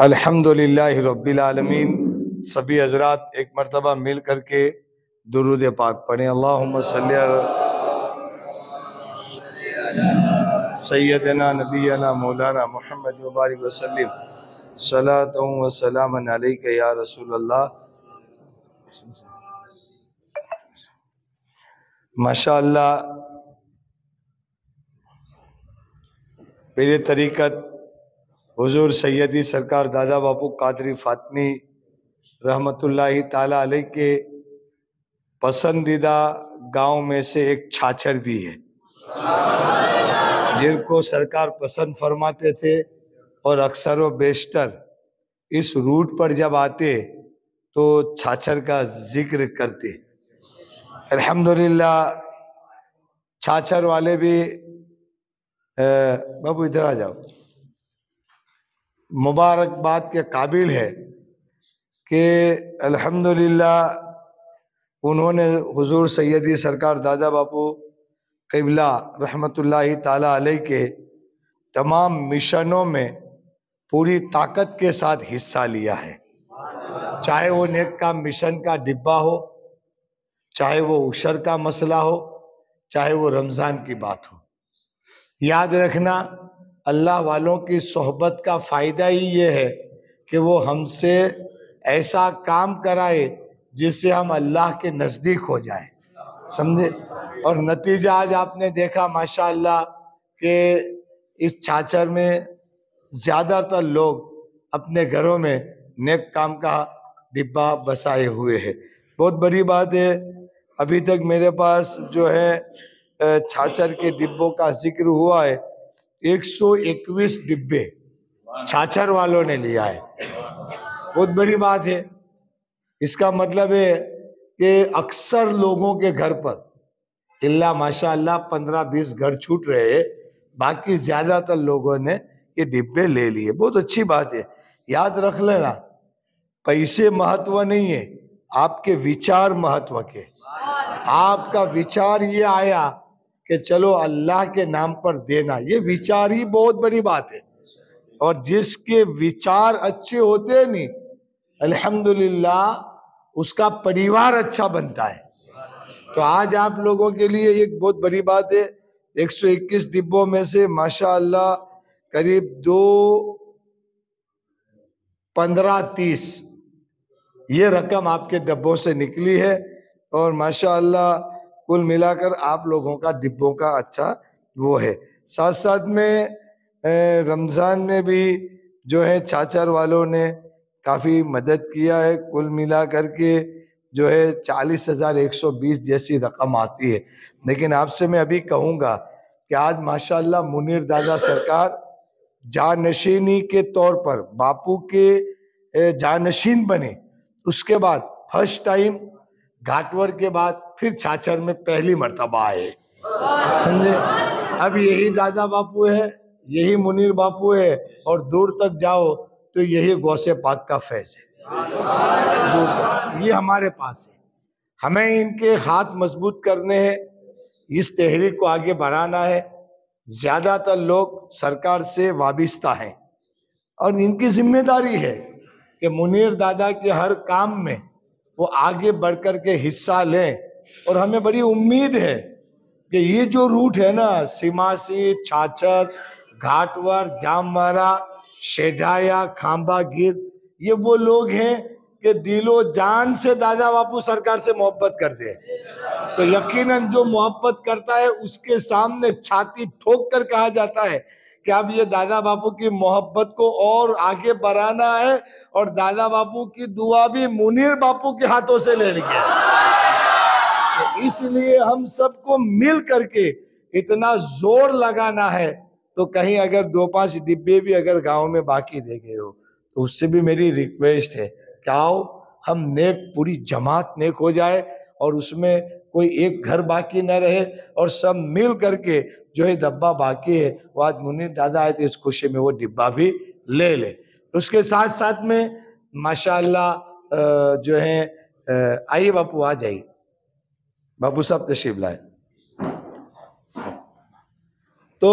अल्हम्दुलिल्लाहि रब्बिल आलमीन। सभी हजरात एक मरतबा मिल करके दुरूद पाक पढ़ें। अल्लाहुम्मा सल्ली अला सय्यदना नबियना मौलाना मुहम्मद व बारिक वसल्लिम सलातु व सलामन अलैका या रसूल अल्लाह। माशाअल्लाह, मेरे तरीक़त हुजूर सैयदी सरकार दादा बापू कादरी फातमी रहमतुल्लाहि ताला अलैह के पसंदीदा गांव में से एक छाछर भी है, जिनको सरकार पसंद फरमाते थे और अक्सर व बेशतर इस रूट पर जब आते तो छाछर का जिक्र करते। अल्हम्दुलिल्लाह, छाछर वाले भी बाबू इधर आ जाओ, मुबारकबाद के काबिल है कि अल्हम्दुलिल्लाह उन्होंने हुजूर सैयदी सरकार दादा बापू क़िबला रहमतुल्लाहि ताला अलैह के तमाम मिशनों में पूरी ताकत के साथ हिस्सा लिया है। चाहे वो नेक का मिशन का डिब्बा हो, चाहे वो उशर का मसला हो, चाहे वो रमज़ान की बात हो। याद रखना, अल्लाह वालों की सोहबत का फ़ायदा ही ये है कि वो हमसे ऐसा काम कराए जिससे हम अल्लाह के नज़दीक हो जाए, समझे। और नतीजा आज आपने देखा माशाअल्लाह कि इस छाछर में ज़्यादातर लोग अपने घरों में नेक काम का डिब्बा बसाए हुए हैं। बहुत बड़ी बात है। अभी तक मेरे पास जो है छाछर के डिब्बों का जिक्र हुआ है, 121 डिब्बे छाछर वालों ने लिया है। बहुत बड़ी बात है। इसका मतलब है कि अक्सर लोगों के घर पर इल्ला माशाअल्लाह 15-20 घर छूट रहे हैं, बाकी ज्यादातर लोगों ने ये डिब्बे ले लिए। बहुत अच्छी बात है। याद रख लेना, पैसे महत्व नहीं है, आपके विचार महत्व के। आपका विचार ये आया कि चलो अल्लाह के नाम पर देना, ये विचार ही बहुत बड़ी बात है। और जिसके विचार अच्छे होते हैं नहीं, अल्हम्दुलिल्लाह उसका परिवार अच्छा बनता है। तो आज आप लोगों के लिए एक बहुत बड़ी बात है। 121 डिब्बों में से माशाअल्लाह करीब 2-15-30 ये रकम आपके डब्बों से निकली है। और माशाअल्लाह कुल मिलाकर आप लोगों का डिब्बों का अच्छा वो है। साथ साथ में रमज़ान में भी जो है छाछर वालों ने काफ़ी मदद किया है। कुल मिला करके जो है 40,120 जैसी रकम आती है। लेकिन आपसे मैं अभी कहूँगा कि आज माशाअल्लाह मुनीर दादा सरकार जानशीनी के तौर पर बापू के जानशीन बने। उसके बाद फर्स्ट टाइम घाटवर के बाद फिर छाछर में पहली मर्तबा आए, समझे। अब यही दादा बापू है, यही मुनीर बापू है, और दूर तक जाओ तो यही गौसे पाक का फैज़ है। दूर तक ये हमारे पास है। हमें इनके हाथ मजबूत करने हैं, इस तहरीक को आगे बढ़ाना है। ज्यादातर लोग सरकार से वाबिस्ता हैं और इनकी जिम्मेदारी है कि मुनीर दादा के हर काम में वो आगे बढ़कर के हिस्सा लें। और हमें बड़ी उम्मीद है कि ये जो रूट है ना, सिमासी, छाछर, घाटवर, जामवारा, शेढाया, खांबा गिर, ये वो लोग हैं कि दिलो जान से दादा बापू सरकार से मोहब्बत करते हैं। तो यकीनन जो मोहब्बत करता है उसके सामने छाती ठोक कर कहा जाता है कि अब ये दादा बापू की मोहब्बत को और आगे बढ़ाना है, और दादा बापू की दुआ भी मुनीर बापू के हाथों से लेनी है। तो इसलिए हम सबको मिल करके इतना जोर लगाना है। तो कहीं अगर 2-5 डिब्बे भी अगर गांव में बाकी रह गए हो तो उससे भी मेरी रिक्वेस्ट है कि आओ हम नेक, पूरी जमात नेक हो जाए और उसमें कोई एक घर बाकी न रहे, और सब मिल करके जो है डब्बा बाकी है वो आज मुनीर दादा आए तो इस खुशी में वो डिब्बा भी ले ले। उसके साथ साथ में माशाअल्लाह जो है आइए बापू, आ जाइए बापू साहब तशरीफ लाए। तो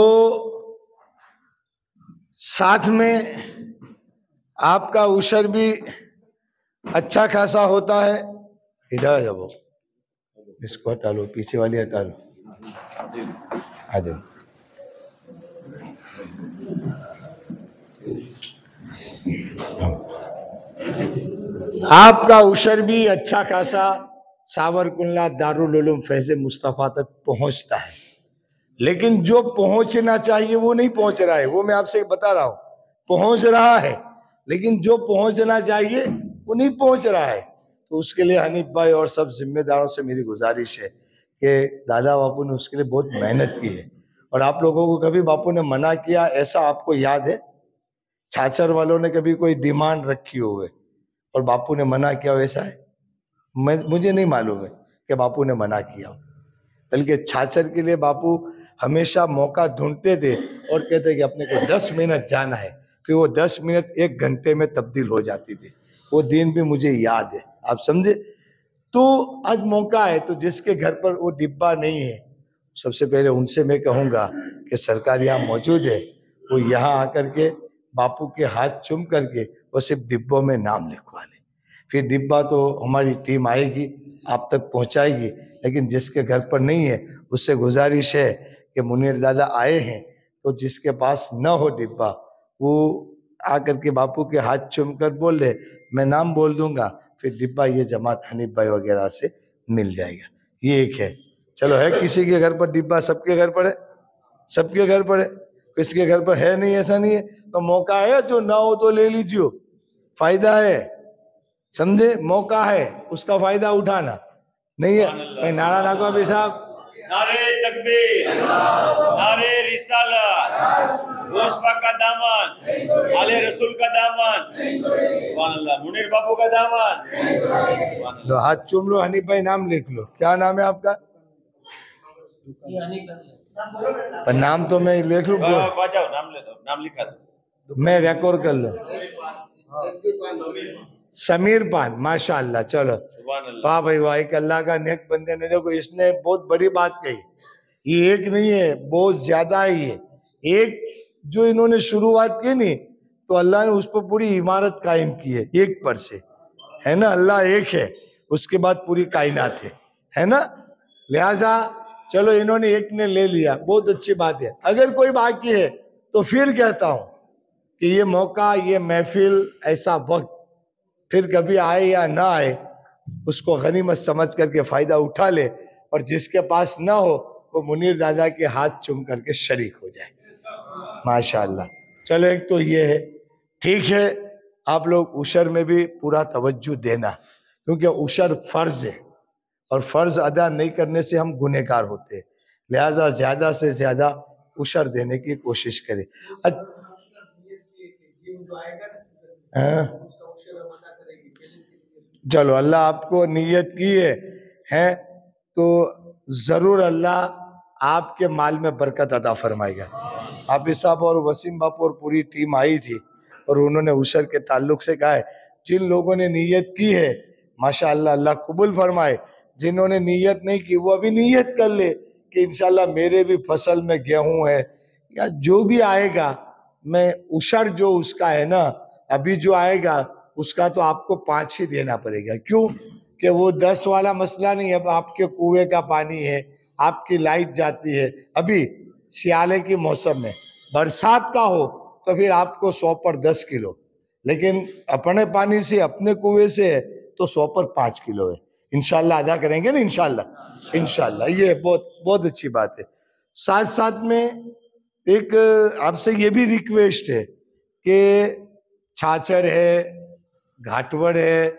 साथ में आपका उशर भी अच्छा खासा होता है। इधर आ जाओ, इसको हटा लो, पीछे वाली हटा लो, आ जाओ। आपका उशर भी अच्छा खासा सावरकुंडला दारुल उलूम फैज़ मुस्तफ़ा तक पहुंचता है, लेकिन जो पहुंचना चाहिए वो नहीं पहुंच रहा है। वो मैं आपसे बता रहा हूं, पहुंच रहा है लेकिन जो पहुंचना चाहिए वो नहीं पहुंच रहा है। तो उसके लिए हनीफ भाई और सब जिम्मेदारों से मेरी गुजारिश है कि दादा बापू ने उसके लिए बहुत मेहनत की है। और आप लोगों को कभी बापू ने मना किया ऐसा आपको याद है? छाछर वालों ने कभी कोई डिमांड रखी हो और बापू ने मना किया हो, ऐसा है? मुझे नहीं मालूम है कि बापू ने मना किया हो। बल्कि छाछर के लिए बापू हमेशा मौका ढूंढते थे और कहते कि अपने को 10 मिनट जाना है, फिर वो 10 मिनट 1 घंटे में तब्दील हो जाती थी। वो दिन भी मुझे याद है, आप समझे। तो आज मौका है, तो जिसके घर पर वो डिब्बा नहीं है, सबसे पहले उनसे मैं कहूँगा कि सरकार यहाँ मौजूद है, वो यहाँ आकर के बापू के हाथ चूम करके वो सिर्फ डिब्बों में नाम लिखवा ले। फिर डिब्बा तो हमारी टीम आएगी, आप तक पहुँचाएगी। लेकिन जिसके घर पर नहीं है उससे गुजारिश है कि मुनीर दादा आए हैं, तो जिसके पास न हो डिब्बा, वो आकर के बापू के हाथ चूम कर बोल दे, मैं नाम बोल दूंगा, फिर डिब्बा ये जमात हनीफ भाई वगैरह से मिल जाएगा। ये एक है। चलो, है किसी के घर पर डिब्बा? सबके घर पर है, सबके घर पर है। किसके घर पर है नहीं, ऐसा नहीं है। तो मौका है, जो ना हो तो ले लीजिए, फायदा है, समझे। मौका है, उसका फायदा उठाना नहीं है। भाई नारा लागो अभी साहब। नारे तकबीर, नारे रिसालत, मुस्तफा का दामन, आले रसूल का दामन, सुभान अल्लाह, मुनीर बापू का दामन। लो हाथ चूम लो, हनीफ भाई नाम लिख लो। क्या नाम है आपका? पर नाम तो मैं लिख लूं, जाओ, नाम ले दो, नाम लिखा दो, मैं रिकॉर्ड कर लो। समीर पान, माशाअल्लाह। चलो, वाह भाई वाह, एक अल्लाह का नेक बंदे ने, देखो इसने बहुत बड़ी बात कही। ये एक नहीं है, बहुत ज्यादा है। ये एक जो इन्होंने शुरुआत की नहीं, तो अल्लाह ने उस पर पूरी इमारत कायम की है, एक पर से, है ना। अल्लाह एक है, उसके बाद पूरी कायनात है ना। लिहाजा चलो, इन्होंने एक ने ले लिया, बहुत अच्छी बात है। अगर कोई बाकी है तो फिर कहता हूं कि ये मौका, ये महफिल, ऐसा वक्त फिर कभी आए या ना आए, उसको गनीमत समझ करके फायदा उठा ले। और जिसके पास ना हो वो मुनीर दादा के हाथ चूम करके शरीक हो जाए, माशाअल्लाह। चलो, एक तो ये है। ठीक है, आप लोग उशर में भी पूरा तवज्जो देना, क्योंकि उशर फर्ज है और फर्ज अदा नहीं करने से हम गुनहगार होते हैं। लिहाजा ज्यादा से ज्यादा उशर देने की कोशिश करें। चलो, अल्लाह आपको नीयत की है तो जरूर अल्लाह आपके माल में बरकत अता फरमाएगा। हाफिज साहब और वसीम बापू और पूरी टीम आई थी और उन्होंने उशर के ताल्लुक से कहा है, जिन लोगों ने नीयत की है माशाअल्लाह अल्लाह कबूल फरमाए। जिन्होंने नीयत नहीं की वो अभी नीयत कर ले कि इंशाल्लाह मेरे भी फसल में गेहूं है या जो भी आएगा, मैं उशर जो उसका है ना, अभी जो आएगा उसका तो आपको 5 ही देना पड़ेगा। क्यों? कि वो 10 वाला मसला नहीं है। अब आपके कुएं का पानी है, आपकी लाइट जाती है। अभी सियाले की मौसम में, बरसात का हो तो फिर आपको 100 पर 10 किलो, लेकिन अपने पानी से, अपने कुएं से है तो 100 पर 5 किलो है। इंशाल्लाह अदा करेंगे ना, इंशाल्लाह। इंशाल्लाह, ये बहुत बहुत अच्छी बात है। साथ साथ में एक आपसे ये भी रिक्वेस्ट है कि छाछर है, घाटवड़ है,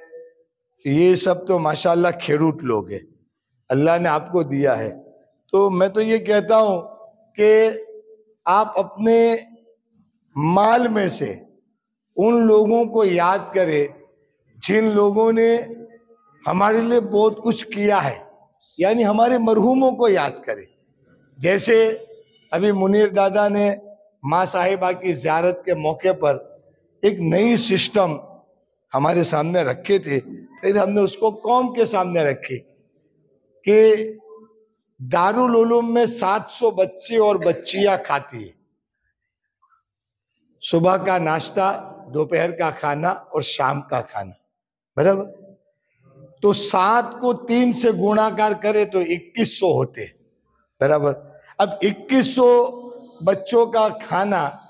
ये सब तो माशाल्लाह खेरूट लोग है, अल्लाह ने आपको दिया है। तो मैं तो ये कहता हूं कि आप अपने माल में से उन लोगों को याद करें जिन लोगों ने हमारे लिए बहुत कुछ किया है, यानी हमारे मरहूमों को याद करें। जैसे अभी मुनीर दादा ने माँ साहिबा की ज़ियारत के मौके पर एक नई सिस्टम हमारे सामने रखे थे, फिर हमने उसको कौम के सामने रखी कि दारुल उलूम में 700 बच्चे और बच्चियां खाती है। सुबह का नाश्ता दोपहर का खाना और शाम का खाना, बराबर। तो 7 को 3 से गुणाकार करे तो 2100 होते, बराबर। अब 2100 बच्चों का खाना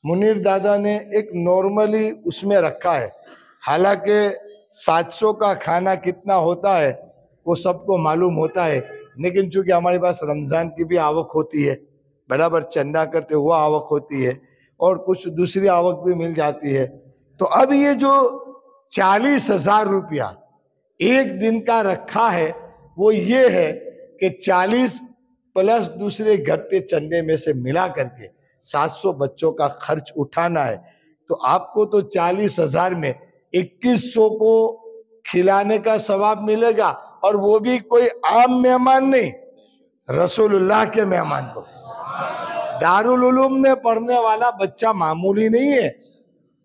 मुनीर दादा ने एक नॉर्मली उसमें रखा है। हालांकि 700 का खाना कितना होता है वो सबको मालूम होता है, लेकिन चूंकि हमारे पास रमजान की भी आवक होती है, बराबर, चंदा करते वो आवक होती है और कुछ दूसरी आवक भी मिल जाती है। तो अब ये जो 40,000 रुपया एक दिन का रखा है वो ये है कि 40 प्लस दूसरे घटते चंदे में से मिला करके 700 बच्चों का खर्च उठाना है। तो आपको तो 40,000 में 2100 को खिलाने का सवाब मिलेगा, और वो भी कोई आम मेहमान नहीं, रसूलुल्लाह के मेहमान को। दारुल उलूम में पढ़ने वाला बच्चा मामूली नहीं है,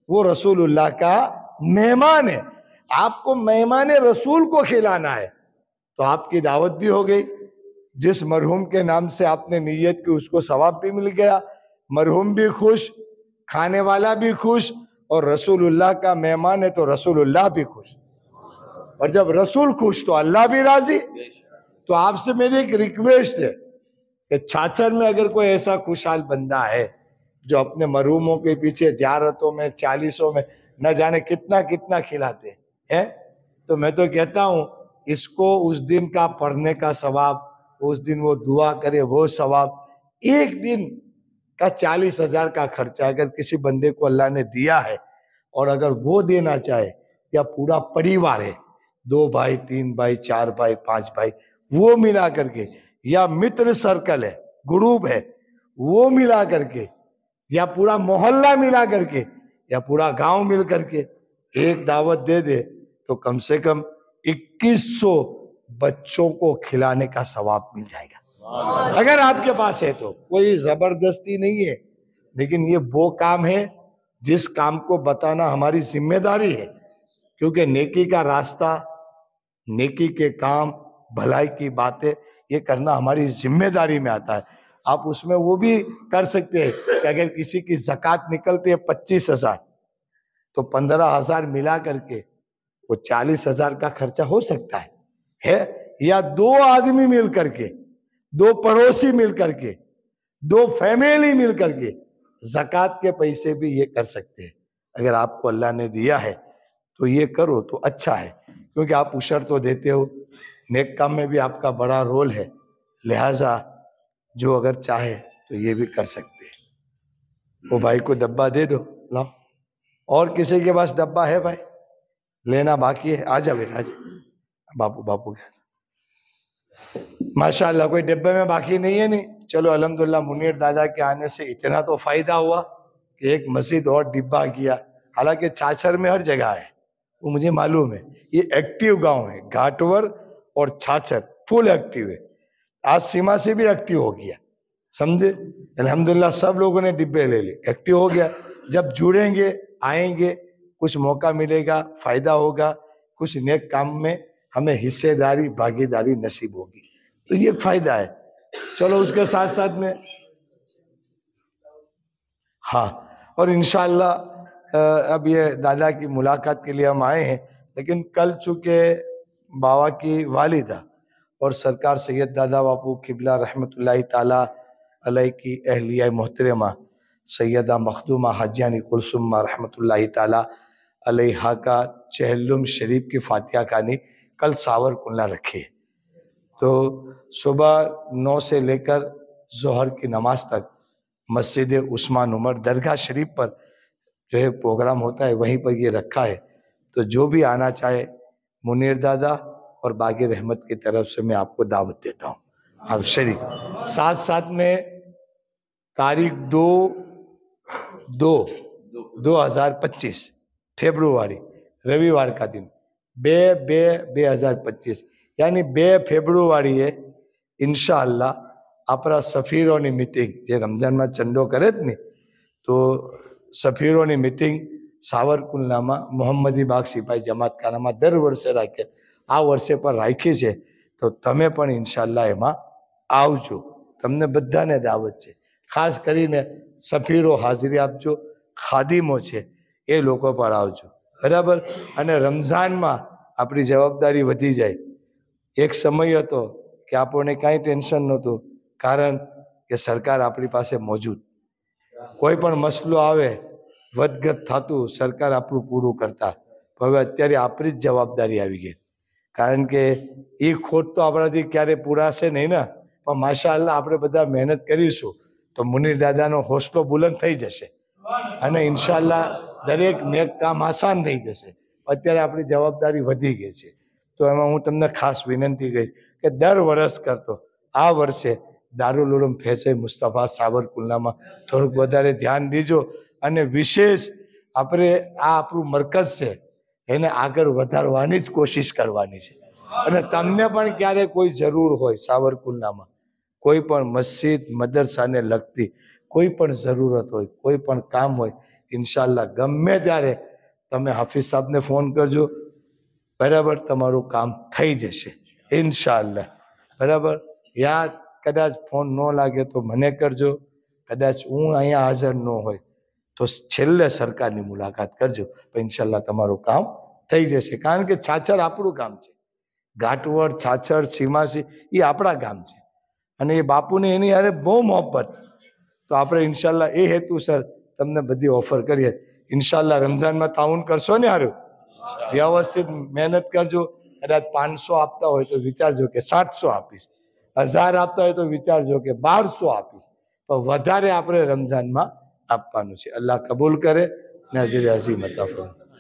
वो रसूलुल्लाह का मेहमान है। आपको मेहमान रसूल को खिलाना है, तो आपकी दावत भी हो गई। जिस मरहूम के नाम से आपने नीयत की उसको सवाब भी मिल गया, मरहूम भी खुश, खाने वाला भी खुश, और रसूलुल्लाह का मेहमान है तो रसूलुल्लाह भी खुश। और जब रसूल खुश तो अल्लाह भी राजी। तो आपसे मेरी एक रिक्वेस्ट है कि छाछर में अगर कोई ऐसा खुशहाल बंदा है जो अपने मरहूमों के पीछे जारतों में 40 में न जाने कितना कितना खिलाते हैं, तो मैं तो कहता हूं इसको उस दिन का पढ़ने का सवाब, उस दिन वो दुआ करे वो सवाब, एक दिन का 40,000 का खर्चा अगर किसी बंदे को अल्लाह ने दिया है, और अगर वो देना चाहे, या पूरा परिवार है, 2 भाई 3 भाई 4 भाई 5 भाई, वो मिला करके, या मित्र सर्कल है, ग्रुप है, वो मिला करके, या पूरा मोहल्ला मिला करके, या पूरा गांव मिल करके एक दावत दे दे, तो कम से कम 2100 बच्चों को खिलाने का सवाब मिल जाएगा। अगर आपके पास है तो कोई जबरदस्ती नहीं है, लेकिन ये वो काम है जिस काम को बताना हमारी जिम्मेदारी है, क्योंकि नेकी का रास्ता, नेकी के काम, भलाई की बातें ये करना हमारी जिम्मेदारी में आता है। आप उसमें वो भी कर सकते हैं कि अगर किसी की ज़कात निकलती है 25,000, तो 15,000 मिला करके वो 40,000 का खर्चा हो सकता है, या 2 आदमी मिल करके, 2 पड़ोसी मिल करके, 2 फैमिली मिल करके ज़कात के पैसे भी ये कर सकते हैं। अगर आपको अल्लाह ने दिया है तो ये करो तो अच्छा है, क्योंकि आप उशर तो देते हो, नेक काम में भी आपका बड़ा रोल है, लिहाजा जो अगर चाहे तो ये भी कर सकते हैं। वो भाई को डब्बा दे दो, लाओ। और किसी के पास डब्बा है भाई, लेना बाकी है? आ जा बेटा, आ जा। बापू माशाल्लाह कोई डब्बे में बाकी नहीं है। नहीं, चलो अल्हम्दुलिल्लाह मुनीर दादा के आने से इतना तो फायदा हुआ कि एक मस्जिद और डिब्बा किया। हालांकि छाछर में हर जगह है, वो मुझे मालूम है, ये एक्टिव गांव है, घाटवर और छाछर फुल एक्टिव है। आज सीमा से भी एक्टिव हो गया, समझे? अल्हम्दुलिल्लाह सब लोगों ने डिब्बे ले लिए, एक्टिव हो गया। जब जुड़ेंगे, आएंगे, कुछ मौका मिलेगा, फायदा होगा, कुछ नेक काम में हमें हिस्सेदारी, भागीदारी नसीब होगी, तो ये फायदा है। चलो उसके साथ साथ में हाँ, और इंशाअल्लाह अब ये दादा की मुलाकात के लिए हम आए हैं, लेकिन कल चूंकि बाबा की वालिदा और सरकार सैयद दादा बापू किबला रहमतुल्लाहि ताला अलैह की अहलिया मोहतरमा सैयदा मखदूमा हाजियानी कुलसुम्मा रहमतुल्लाहि ताला अलैहा का चहलुम शरीफ की फातिहा खानी कल सावरकुंडला रखी। तो सुबह 9 से लेकर जोहर की नमाज तक मस्जिद उस्मान उमर दरगाह शरीफ पर जो है प्रोग्राम होता है, वहीं पर ये रखा है। तो जो भी आना चाहे, मुनीर दादा और बागी रहमत की तरफ से मैं आपको दावत देता हूँ, आप शरीक। साथ साथ में तारीख 2/2025 फरवरी रविवार का दिन 2025 यानी 2 ફેબ્રુઆરી इंशाअल्लाह अपना सफीरों की मीटिंग जे रमजान में चंदो करे ने, तो सफीरों की मीटिंग सावरकुंडला में मोहम्मदी बाग सिपाही जमात खाना में दर वर्षे राखे, आ वर्षे पर राखी है। तो तमे पण इंशाअल्लाह एमां आवजो, तमने बधाने दावत है। खास करीने सफीरो हाजरी आपजो, खादिमो है એ લોકો પર આવજો, બરાબર. અને રમઝાનમાં આપણી જવાબદારી વધી જાય. એક સમય હતો કે આપણને કાંઈ ટેન્શન નહોતું, કારણ કે સરકાર આપણી પાસે મોજૂદ. કોઈ પણ મસલો આવે વધઘટ થતું સરકાર આપણું પૂરું કરતા. હવે અત્યારે આપણી જ જવાબદારી આવી ગઈ, કારણ કે એ ખોટ તો આપણાથી ક્યારે પૂરાશે નહીં ને. પણ માશાઅલ્લાહ આપણે બધા મહેનત કરીશું તો મુનીર દાદાનો હોસલો બુલંદ થઈ જશે અને ઇન્શાઅલ્લાહ દરેક નેક કામ આસાન થઈ જશે. અત્યારે આપણી જવાબદારી વધી ગઈ છે. તો એમાં હું તમને ખાસ વિનંતી કહીશ કે દર વર્ષ કરતો આ વર્ષે દારૂલ ઉલૂમ ફૈઝ મુસ્તફા સાવરકુંડલામાં થોડુંક વધારે ધ્યાન દીજો. અને વિશેષ આપણે આ આપણું મરકઝ છે એને આગળ વધારવાની જ કોશિશ કરવાની છે. અને તમને પણ ક્યારે કોઈ જરૂર હોય સાવરકુંડલામાં, કોઈ પણ મસ્જિદ મદરસાને લગતી કોઈ પણ જરૂરત હોય, કોઈ પણ કામ હોય, ઇન્શાઅલ્લાહ ગમે ત્યારે તમે હાફિઝ સાહેબને ફોન કરજો, બરાબર. તમારું કામ થઈ જશે ઇન્શાઅલ્લાહ, બરાબર. યાદ કદાચ ફોન ન લાગે તો મને કરજો. કદાચ હું અહીંયા હાજર ન હોય તો છેલ્લે સરકારની મુલાકાત કરજો, તો ઇન્શાઅલ્લાહ તમારું કામ થઈ જશે. કારણ કે છાછર આપણું કામ છે, ઘાટવડ છાછર સીમાસી એ આપણા ગામ છે અને એ બાપુને એની હારે બહુ મોહબ્બત. તો આપણે ઇન્શાઅલ્લાહ એ હેતુસર તમને બધી ઓફર કરીએ. ઇન્શાઅલ્લાહ રમઝાનમાં તાઉન કરશો ને, હારું વ્યવસ્થિત મહેનત કરજો. કદાચ 500 આપતા હોય તો વિચારજો કે 700 આપીશ, 1000 આપતા હોય તો વિચારજો કે 1200 આપીશ. તો વધારે આપણે રમઝાનમાં આપવાનું છે. અલ્લાહ કબૂલ કરે ને અજર અઝીમ અતા ફરમાય.